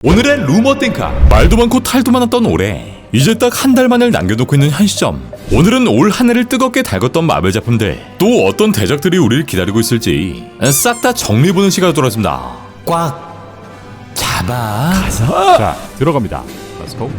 오늘의 루머 띵카. 말도 많고 탈도 많았던 올해, 이제 딱 한 달만을 남겨놓고 있는 현 시점, 오늘은 올 한 해를 뜨겁게 달궜던 마블 작품들, 또 어떤 대작들이 우리를 기다리고 있을지 싹 다 정리해보는 시간이 돌아왔습니다. 꽉 잡아 가자. 자, 들어갑니다. Let's go.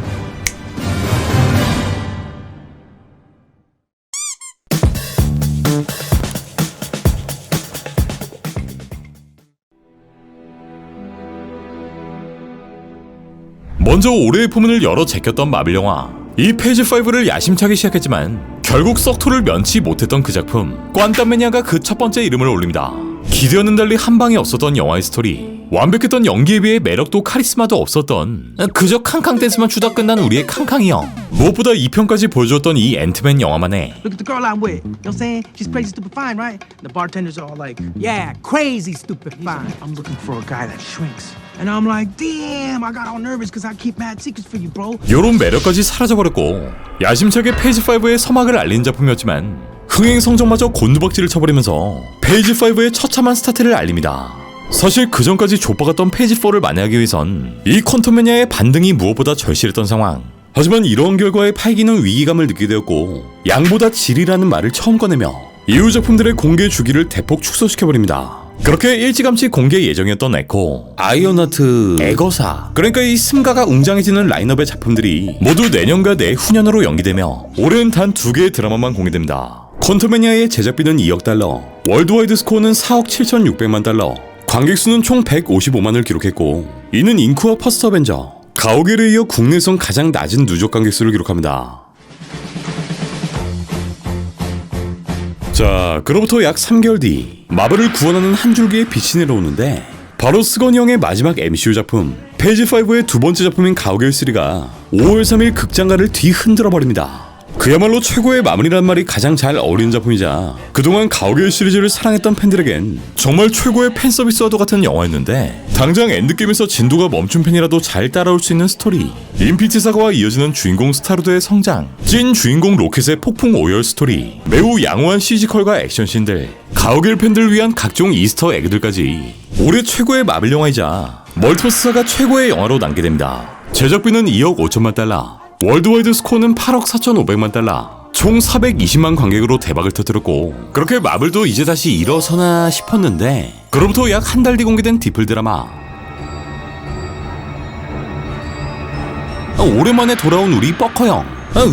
먼저 올해의 포문을 열어 제꼈던 마블 영화, 이 페이지 5를 야심차게 시작했지만 결국 썩토를 면치 못했던 그 작품, 꽌땀매니아가 그 첫 번째 이름을 올립니다. 기대와는 달리 한 방에 없었던 영화의 스토리, 완벽했던 연기에 비해 매력도 카리스마도 없었던 그저 캉캉 댄스만 추다 끝난 우리의 캉캉이 형. 무엇보다 2편까지 보여주었던 이 앤트맨 영화만에 Look at the girl I'm with. You know what I'm saying? She's crazy stupid fine, right? The bartenders are all like, yeah, crazy stupid fine. I'm looking for a guy that shrinks. And I'm like, damn, I got all nervous because I keep mad secrets for you, bro. 요런 매력까지 사라져버렸고, 야심차게 페이지 5의 서막을 알린 작품이었지만 흥행 성적마저 곤두박질을 쳐버리면서 페이지 5의 처참한 스타트를 알립니다. 사실 그 전까지 좆박았던 페이지 4를 만회하기 위해선 이 퀀텀매니아의 반등이 무엇보다 절실했던 상황. 하지만 이러한 결과에 팔기는 위기감을 느끼게 되었고, 양보다 질이라는 말을 처음 꺼내며 이후 작품들의 공개 주기를 대폭 축소시켜버립니다. 그렇게 일찌감치 공개 예정이었던 에코, 아이언하트, 에거사, 그러니까 이 승가가 웅장해지는 라인업의 작품들이 모두 내년과 내후년으로 연기되며 올해는 단 2개의 드라마만 공개됩니다. 퀀텀매니아의 제작비는 2억 달러, 월드와이드 스코어는 4억 7,600만 달러, 관객수는 총 155만을 기록했고, 이는 잉크와 퍼스트 어벤져, 가오갤에 이어 국내선 가장 낮은 누적 관객수를 기록합니다. 자, 그로부터 약 3개월 뒤 마블을 구원하는 한 줄기의 빛이 내려오는데, 바로 스건이 형의 마지막 MCU 작품 페이지 5의 두 번째 작품인 가오갤 3가 5월 3일 극장가를 뒤흔들어버립니다. 그야말로 최고의 마무리란 말이 가장 잘 어울리는 작품이자 그동안 가오갤 시리즈를 사랑했던 팬들에겐 정말 최고의 팬서비스와도 같은 영화였는데, 당장 엔드게임에서 진도가 멈춘 팬이라도 잘 따라올 수 있는 스토리, 인피니티 사가와 이어지는 주인공 스타로드의 성장, 찐 주인공 로켓의 폭풍 오열 스토리, 매우 양호한 CG컬과 액션씬들, 가오갤 팬들을 위한 각종 이스터 에그들까지 올해 최고의 마블 영화이자 멀티버스사가 최고의 영화로 남게 됩니다. 제작비는 2억 5천만 달러, 월드와이드 스코어는 8억 4,500만 달러, 총 420만 관객으로 대박을 터뜨렸고, 그렇게 마블도 이제 다시 일어서나 싶었는데, 그로부터 약 한 달 뒤 공개된 디플 드라마. 오랜만에 돌아온 우리 뻐커 형,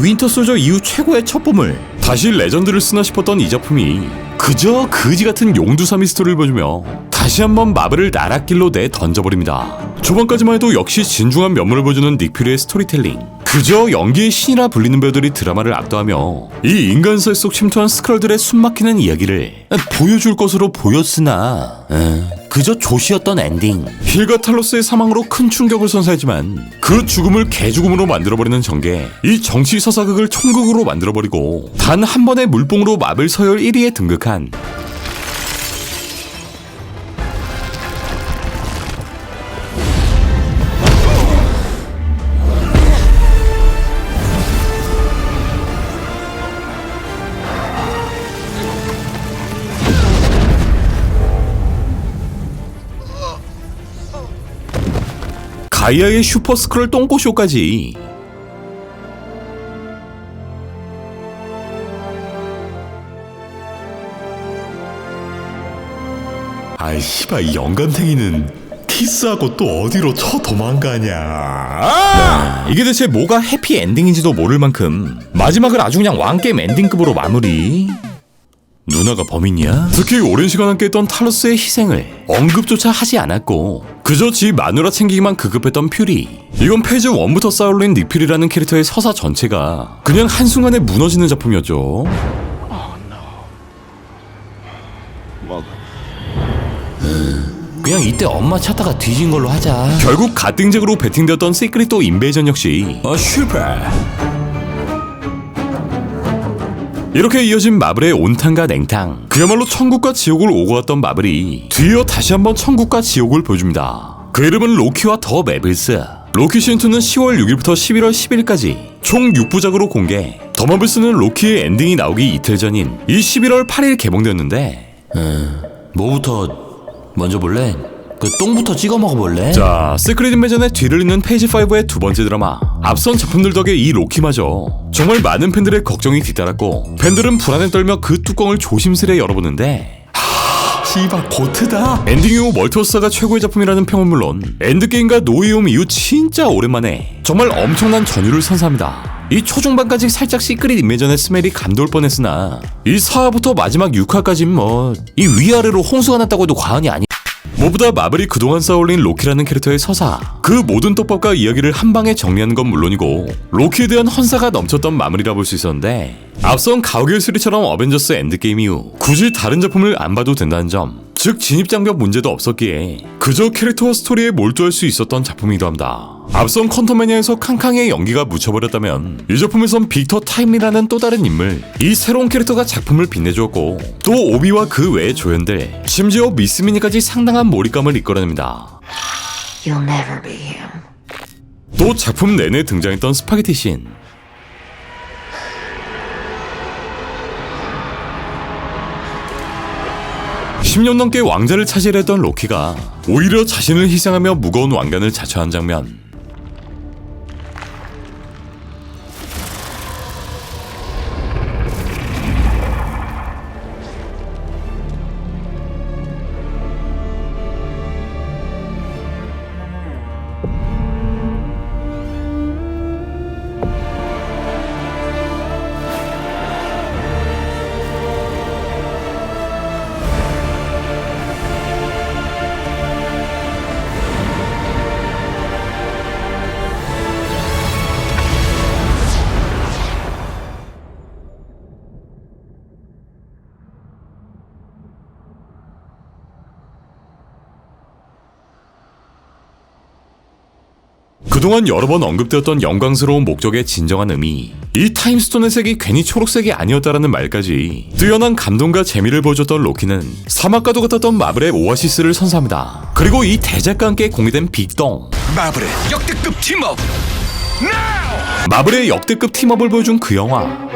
윈터 솔저 이후 최고의 첫 보물, 다시 레전드를 쓰나 싶었던 이 작품이 그저 그지같은 용두사미 스토리를 보여주며 다시 한번 마블을 나랏길로 내던져버립니다. 초반까지만 해도 역시 진중한 면모를 보여주는 닉 퓨리의 스토리텔링, 그저 연기의 신이라 불리는 배우들이 드라마를 압도하며 이 인간사회 속 침투한 스크럴들의 숨막히는 이야기를 보여줄 것으로 보였으나 그저 조시였던 엔딩. 힐과 탈로스의 사망으로 큰 충격을 선사했지만 그 죽음을 개죽음으로 만들어버리는 전개, 이 정치 서사극을 총극으로 만들어버리고 단 한 번의 물뽕으로 마블 서열 1위에 등극한 가이아의 슈퍼 스크롤 똥꼬쇼까지. 아이 씨발, 이 영감탱이는 키스하고 또 어디로 도망가냐. 이게 대체 뭐가 해피엔딩인지도 모를 만큼 마지막을 아주 그냥 왕게임 엔딩급으로 마무리. 누나가 범인이야? 특히 오랜 시간 함께했던 탈로스의 희생을 언급조차 하지 않았고 그저 지 마누라 챙기기만 급급했던 퓨리. 이건 페이지 1부터 쌓아올린 닉 퓨리라는 캐릭터의 서사 전체가 그냥 한순간에 무너지는 작품이었죠. 그냥 이때 엄마 찾다가 뒤진 걸로 하자. 결국 갓띵잭으로 베팅되었던 시크릿 도 인베이전 역시 실패. 이렇게 이어진 마블의 온탕과 냉탕, 그야말로 천국과 지옥을 오고 왔던 마블이 뒤이어 다시 한번 천국과 지옥을 보여줍니다. 그 이름은 로키와 더 매블스. 로키 시즌2는 10월 6일부터 11월 10일까지 총 6부작으로 공개. 더 마블스는 로키의 엔딩이 나오기 이틀 전인 이 11월 8일 개봉되었는데, 뭐부터 먼저 볼래? 그 똥부터 찍어 먹어볼래? 자, 시크릿 인베전의 뒤를 잇는 페이지 5의 두 번째 드라마. 앞선 작품들 덕에 이 로키마저 정말 많은 팬들의 걱정이 뒤따랐고 팬들은 불안에 떨며 그 뚜껑을 조심스레 열어보는데 씨발 고트다. 엔딩 이후 멀티버스가 최고의 작품이라는 평은 물론 엔드게임과 노이홈 이후 진짜 오랜만에 정말 엄청난 전율을 선사합니다. 이 초중반까지 살짝 시크릿 인베전의 스멜이 감돌 뻔했으나 이 4화부터 마지막 6화까진 뭐 이 위아래로 홍수가 났다고 해도 과언이 아니. 무엇보다 마블이 그동안 쌓아올린 로키라는 캐릭터의 서사, 그 모든 떡밥과 이야기를 한 방에 정리하는 건 물론이고 로키에 대한 헌사가 넘쳤던 마무리라 볼 수 있었는데 앞선 가오갤 3처럼 어벤져스 엔드게임 이후 굳이 다른 작품을 안 봐도 된다는 점, 즉 진입장벽 문제도 없었기에 그저 캐릭터와 스토리에 몰두할 수 있었던 작품이기도 합니다. 앞선 퀀텀매니아에서 캉캉의 연기가 묻혀버렸다면 이 작품에선 빅터 타임이라는 또 다른 인물, 이 새로운 캐릭터가 작품을 빛내주었고 또 오비와 그 외의 조연들, 심지어 미스 미니까지 상당한 몰입감을 이끌어냅니다. You'll never be him. 또 작품 내내 등장했던 스파게티 씬, (10년) 넘게 왕자를 차지하려 했던 로키가 오히려 자신을 희생하며 무거운 왕관을 자처한 장면, 그동안 여러 번 언급되었던 영광스러운 목적의 진정한 의미, 이 타임스톤의 색이 괜히 초록색이 아니었다라는 말까지 뛰어난 감동과 재미를 보여줬던 로키는 사막과도 같았던 마블의 오아시스를 선사합니다. 그리고 이 대작과 함께 공개된 빅동, 마블의 역대급 팀업. 마블의 역대급 팀업을 보여준 그 영화.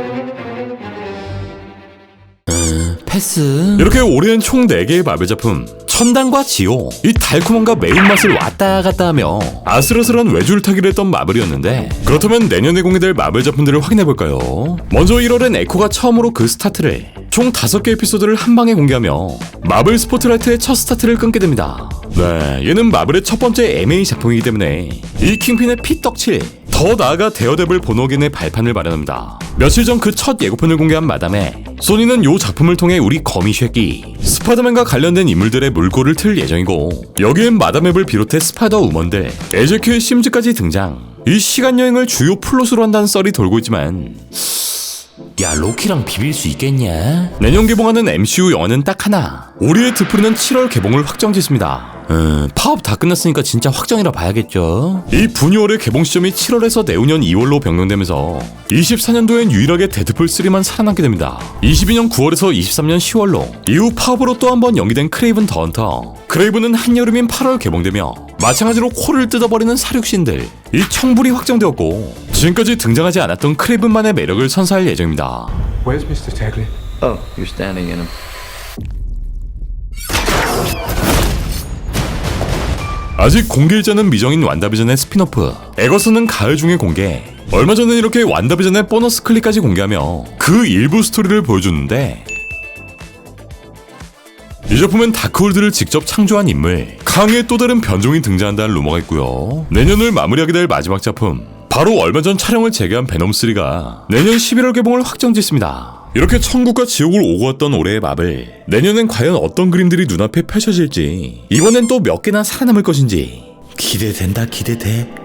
패스. 이렇게 올해는 총 4개의 마블 작품, 천당과 지호, 이 달콤함과 매운맛을 왔다 갔다 하며 아슬아슬한 외줄타기를 했던 마블이었는데, 그렇다면 내년에 공개될 마블 작품들을 확인해볼까요? 먼저 1월엔 에코가 처음으로 그 스타트를 총 5개 에피소드를 한 방에 공개하며 마블 스포트라이트의 첫 스타트를 끊게 됩니다. 네, 얘는 마블의 첫 번째 MA 작품이기 때문에 이 킹핀의 피떡칠, 더 나아가 데어데블 본어겐의 발판을 마련합니다. 며칠 전 그 첫 예고편을 공개한 마담에 소니는 이 작품을 통해 우리 거미 쉐끼 스파이더맨과 관련된 인물들의 물꼬를 틀 예정이고, 여기엔 마담앱을 비롯해 스파이더 우먼들, 에제큐의 심즈까지 등장. 이 시간여행을 주요 플롯으로 한다는 썰이 돌고 있지만 야, 로키랑 비빌 수 있겠냐? 내년 개봉하는 MCU 영화는 딱 하나, 우리의 드프리는 7월 개봉을 확정짓습니다. 파업 다 끝났으니까 진짜 확정이라 봐야겠죠. 이 분유월의 개봉 시점이 7월에서 내후년 2월로 변경되면서 24년도엔 유일하게 데드풀 3만 살아남게 됩니다. 22년 9월에서 23년 10월로 이후 파업으로 또 한 번 연기된 크레이븐 더 헌터, 크레이븐은 한여름인 8월 개봉되며 마찬가지로 코를 뜯어버리는 사륙신들, 이 청불이 확정되었고 지금까지 등장하지 않았던 크레이븐만의 매력을 선사할 예정입니다. Where's Mr. Tagley? Oh, you're standing in him. 아직 공개일자는 미정인 완다비전의 스핀오프 에거슨은 가을 중에 공개. 얼마 전엔 이렇게 완다비전의 보너스 클립까지 공개하며 그 일부 스토리를 보여주는데, 이 작품엔 다크홀드를 직접 창조한 인물 캉의 또 다른 변종이 등장한다는 루머가 있고요. 내년을 마무리하게 될 마지막 작품, 바로 얼마 전 촬영을 재개한 베놈3가 내년 11월 개봉을 확정짓습니다. 이렇게 천국과 지옥을 오고 왔던 올해의 마블, 내년엔 과연 어떤 그림들이 눈앞에 펼쳐질지, 이번엔 또 몇 개나 살아남을 것인지 기대된다. 기대돼.